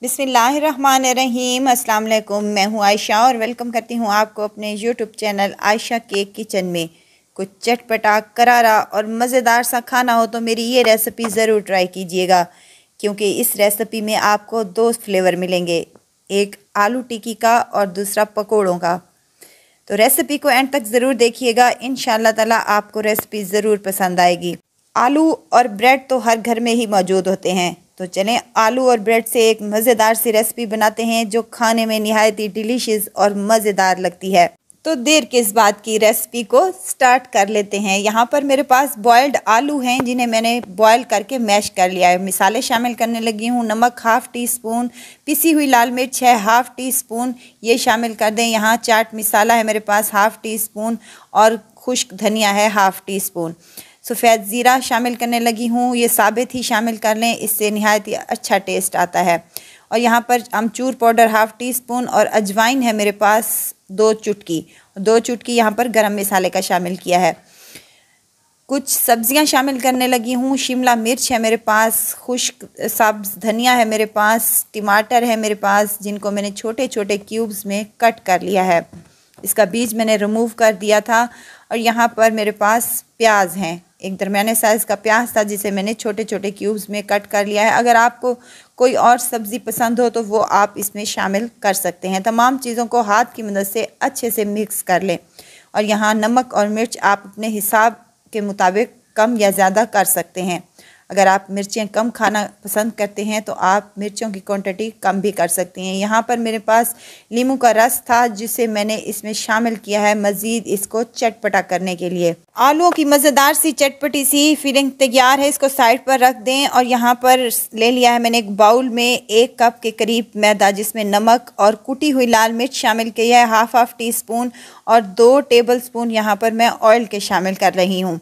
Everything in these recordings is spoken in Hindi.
बिस्मिल्लाहिर्रहमानिर्रहीम। अस्सलाम वालेकुम। मैं हूँ आयशा और वेलकम करती हूँ आपको अपने YouTube channel Ayesha cake kitchen में। कुछ चटपटा करारा और मज़ेदार सा खाना हो तो मेरी ये रेसिपी ज़रूर ट्राई कीजिएगा, क्योंकि इस रेसिपी में आपको दो फ्लेवर मिलेंगे, एक आलू टिक्की का और दूसरा पकोड़ों का। तो रेसिपी को एंड तक ज़रूर देखिएगा, इंशाअल्लाह ताला आपको रेसिपी ज़रूर पसंद आएगी। आलू और ब्रेड तो हर घर में ही मौजूद होते हैं, तो चलें आलू और ब्रेड से एक मज़ेदार सी रेसिपी बनाते हैं जो खाने में निहायत ही डिलीशियस और मज़ेदार लगती है। तो देर किस बात की, रेसिपी को स्टार्ट कर लेते हैं। यहाँ पर मेरे पास बॉयल्ड आलू हैं जिन्हें मैंने बॉयल करके मैश कर लिया है। मिसाले शामिल करने लगी हूँ। नमक हाफ़ टी स्पून, पिसी हुई लाल मिर्च है हाफ़ टी स्पून, ये शामिल कर दें। यहाँ चाट मसाला है मेरे पास हाफ़ टी स्पून और खुश्क धनिया है हाफ़ टी स्पून। सफ़ेद ज़ीरा शामिल करने लगी हूँ, ये साबित ही शामिल कर लें, इससे निहायत ही अच्छा टेस्ट आता है। और यहाँ पर अमचूर पाउडर हाफ़ टी स्पून और अजवाइन है मेरे पास 2 चुटकी यहाँ पर गरम मसाले का शामिल किया है। कुछ सब्जियाँ शामिल करने लगी हूँ। शिमला मिर्च है मेरे पास, खुश्क सब्ज़ धनिया है मेरे पास, टमाटर है मेरे पास जिनको मैंने छोटे छोटे क्यूब्स में कट कर लिया है, इसका बीज मैंने रिमूव कर दिया था। और यहाँ पर मेरे पास प्याज हैं, एक दरमियाने साइज़ का प्याज था जिसे मैंने छोटे छोटे क्यूब्स में कट कर लिया है। अगर आपको कोई और सब्ज़ी पसंद हो तो वो आप इसमें शामिल कर सकते हैं। तमाम चीज़ों को हाथ की मदद से अच्छे से मिक्स कर लें। और यहाँ नमक और मिर्च आप अपने हिसाब के मुताबिक कम या ज़्यादा कर सकते हैं। अगर आप मिर्चें कम खाना पसंद करते हैं तो आप मिर्चों की क्वांटिटी कम भी कर सकते हैं। यहाँ पर मेरे पास नींबू का रस था जिसे मैंने इसमें शामिल किया है मज़ीद इसको चटपटा करने के लिए। आलूओं की मज़ेदार सी चटपटी सी फिलिंग तैयार है, इसको साइड पर रख दें। और यहाँ पर ले लिया है मैंने एक बाउल में 1 कप के करीब मैदा, जिसमें नमक और कुटी हुई लाल मिर्च शामिल किया है हाफ़ टी स्पून और 2 टेबल स्पून यहाँ पर मैं ऑयल के शामिल कर रही हूँ।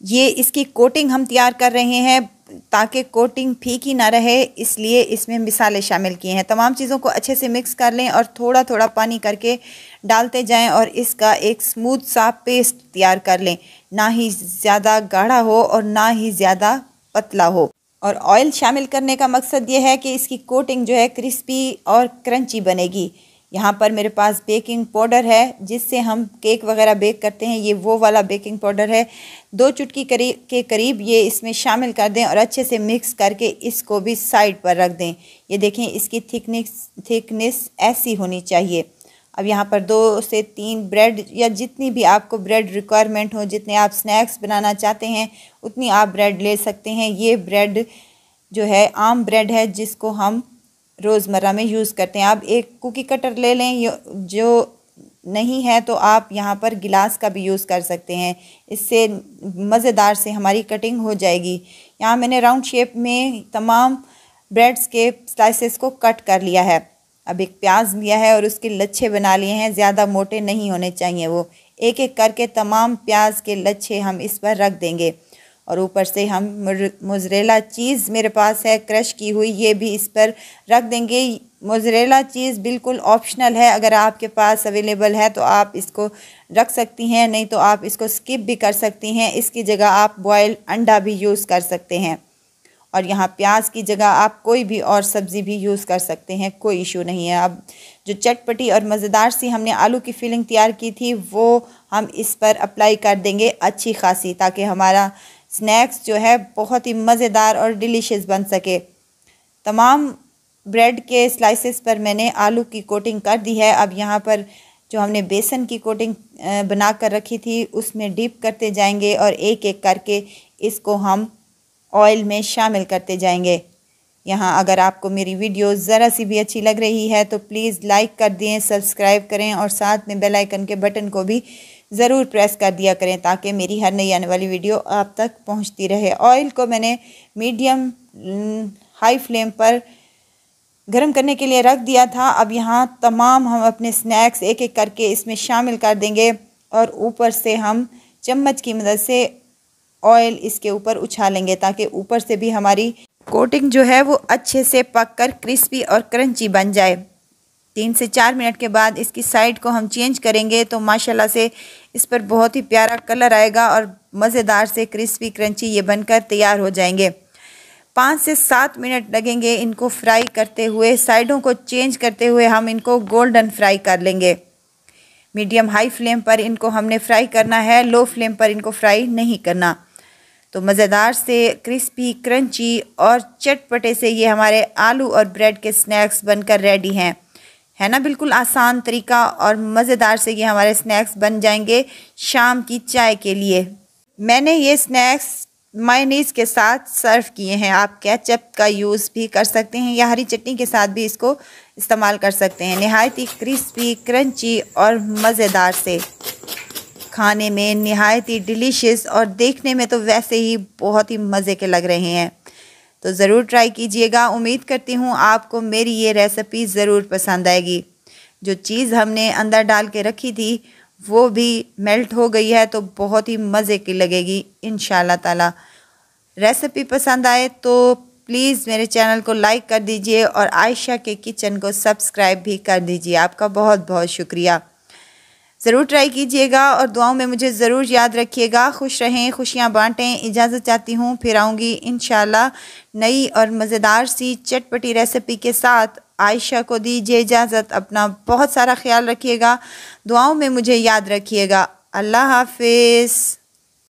ये इसकी कोटिंग हम तैयार कर रहे हैं ताकि कोटिंग फीकी ना रहे, इसलिए इसमें मिसाले शामिल किए हैं। तमाम चीज़ों को अच्छे से मिक्स कर लें और थोड़ा थोड़ा पानी करके डालते जाएं और इसका एक स्मूथ सा पेस्ट तैयार कर लें, ना ही ज़्यादा गाढ़ा हो और ना ही ज़्यादा पतला हो। और ऑयल शामिल करने का मकसद ये है कि इसकी कोटिंग जो है क्रिस्पी और क्रंची बनेगी। यहाँ पर मेरे पास बेकिंग पाउडर है जिससे हम केक वगैरह बेक करते हैं, ये वो वाला बेकिंग पाउडर है। 2 चुटकी के करीब ये इसमें शामिल कर दें और अच्छे से मिक्स करके इसको भी साइड पर रख दें। ये देखें इसकी थिकनेस ऐसी होनी चाहिए। अब यहाँ पर 2 से 3 ब्रेड या जितनी भी आपको ब्रेड रिक्वायरमेंट हो, जितने आप स्नैक्स बनाना चाहते हैं उतनी आप ब्रेड ले सकते हैं। ये ब्रेड जो है आम ब्रेड है जिसको हम रोज़मर्रा में यूज़ करते हैं। आप एक कुकी कटर ले लें, जो नहीं है तो आप यहाँ पर गिलास का भी यूज़ कर सकते हैं, इससे मज़ेदार से हमारी कटिंग हो जाएगी। यहाँ मैंने राउंड शेप में तमाम ब्रेड्स के स्लाइसेस को कट कर लिया है। अब एक प्याज लिया है और उसके लच्छे बना लिए हैं, ज़्यादा मोटे नहीं होने चाहिए वो। एक एक करके तमाम प्याज के लच्छे हम इस पर रख देंगे और ऊपर से हम मोज़रेला चीज़ मेरे पास है क्रश की हुई, ये भी इस पर रख देंगे। मोज़रेला चीज़ बिल्कुल ऑप्शनल है, अगर आपके पास अवेलेबल है तो आप इसको रख सकती हैं, नहीं तो आप इसको स्किप भी कर सकती हैं। इसकी जगह आप बॉयल्ड अंडा भी यूज़ कर सकते हैं और यहाँ प्याज की जगह आप कोई भी और सब्ज़ी भी यूज़ कर सकते हैं, कोई इशू नहीं है। अब जो चटपटी और मज़ेदार सी हमने आलू की फिलिंग तैयार की थी वो हम इस पर अप्लाई कर देंगे अच्छी खासी, ताकि हमारा स्नैक्स जो है बहुत ही मज़ेदार और डिलीशियस बन सके। तमाम ब्रेड के स्लाइसेस पर मैंने आलू की कोटिंग कर दी है। अब यहाँ पर जो हमने बेसन की कोटिंग बना कर रखी थी उसमें डिप करते जाएंगे और एक एक करके इसको हम ऑयल में शामिल करते जाएंगे। यहाँ अगर आपको मेरी वीडियो ज़रा सी भी अच्छी लग रही है तो प्लीज़ लाइक कर दें, सब्सक्राइब करें और साथ में बेल आइकन के बटन को भी ज़रूर प्रेस कर दिया करें ताकि मेरी हर नई आने वाली वीडियो आप तक पहुंचती रहे। ऑयल को मैंने मीडियम हाई फ्लेम पर गर्म करने के लिए रख दिया था। अब यहाँ तमाम हम अपने स्नैक्स एक एक करके इसमें शामिल कर देंगे और ऊपर से हम चम्मच की मदद से ऑयल इसके ऊपर उछालेंगे ताकि ऊपर से भी हमारी कोटिंग जो है वो अच्छे से पककर क्रिस्पी और क्रंची बन जाए। 3 से 4 मिनट के बाद इसकी साइड को हम चेंज करेंगे तो माशाल्लाह से इस पर बहुत ही प्यारा कलर आएगा और मज़ेदार से क्रिस्पी क्रंची ये बनकर तैयार हो जाएंगे। 5 से 7 मिनट लगेंगे इनको फ्राई करते हुए। साइडों को चेंज करते हुए हम इनको गोल्डन फ्राई कर लेंगे। मीडियम हाई फ्लेम पर इनको हमने फ्राई करना है, लो फ्लेम पर इनको फ्राई नहीं करना। तो मज़ेदार से क्रिस्पी क्रंची और चटपटे से ये हमारे आलू और ब्रेड के स्नैक्स बनकर रेडी हैं। है ना, बिल्कुल आसान तरीका और मज़ेदार से ये हमारे स्नैक्स बन जाएंगे शाम की चाय के लिए। मैंने ये स्नैक्स मायोनीज़ के साथ सर्व किए हैं। आप केचप का यूज़ भी कर सकते हैं या हरी चटनी के साथ भी इसको इस्तेमाल कर सकते हैं। नहायत ही क्रिस्पी क्रंची और मज़ेदार से, खाने में नहायत ही डिलीशियस और देखने में तो वैसे ही बहुत ही मज़े के लग रहे हैं। तो ज़रूर ट्राई कीजिएगा। उम्मीद करती हूँ आपको मेरी ये रेसिपी ज़रूर पसंद आएगी। जो चीज़ हमने अंदर डाल के रखी थी वो भी मेल्ट हो गई है, तो बहुत ही मज़े की लगेगी इंशाल्लाह ताला। रेसिपी पसंद आए तो प्लीज़ मेरे चैनल को लाइक कर दीजिए और आयशा के किचन को सब्सक्राइब भी कर दीजिए। आपका बहुत बहुत शुक्रिया। ज़रूर ट्राई कीजिएगा और दुआओं में मुझे ज़रूर याद रखिएगा। खुश रहें, खुशियाँ बांटें। इजाज़त चाहती हूँ, फिर आऊँगी इंशाल्लाह नई और मज़ेदार सी चटपटी रेसिपी के साथ। आयशा को दीजिए इजाज़त। अपना बहुत सारा ख्याल रखिएगा, दुआओं में मुझे याद रखिएगा। अल्लाह हाफिज़।